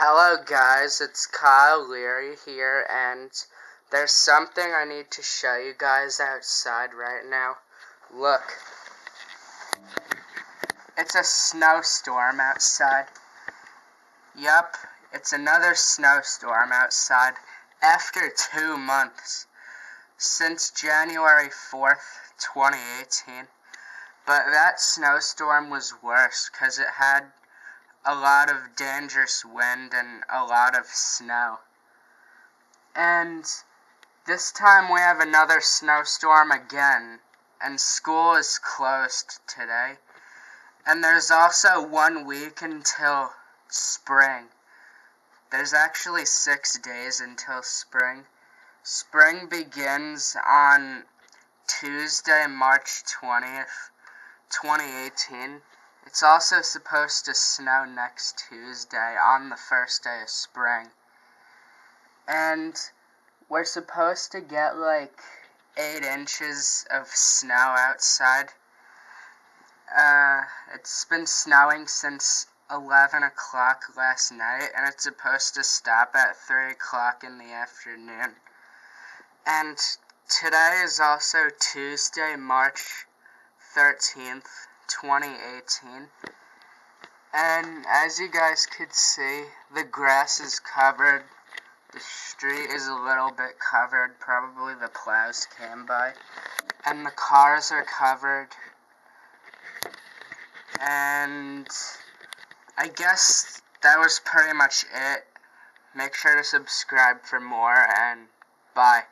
Hello guys, it's Kyle Leary here, and there's something I need to show you guys outside right now. Look, it's a snowstorm outside. Yup, it's another snowstorm outside after 2 months, since January 4th, 2018. But that snowstorm was worse because it had a lot of dangerous wind and a lot of snow. And this time we have another snowstorm again, and school is closed today. And there's also 1 week until spring. There's actually 6 days until spring. Spring begins on Tuesday, March 20th, 2018. It's also supposed to snow next Tuesday on the first day of spring. And we're supposed to get like 8 inches of snow outside. It's been snowing since 11 o'clock last night, and it's supposed to stop at 3 o'clock in the afternoon. And today is also Tuesday, March 13th, 2018. And as you guys could see, the grass is covered. The street is a little bit covered. Probably the plows came by. And the cars are covered. And I guess that was pretty much it. Make sure to subscribe for more, and bye.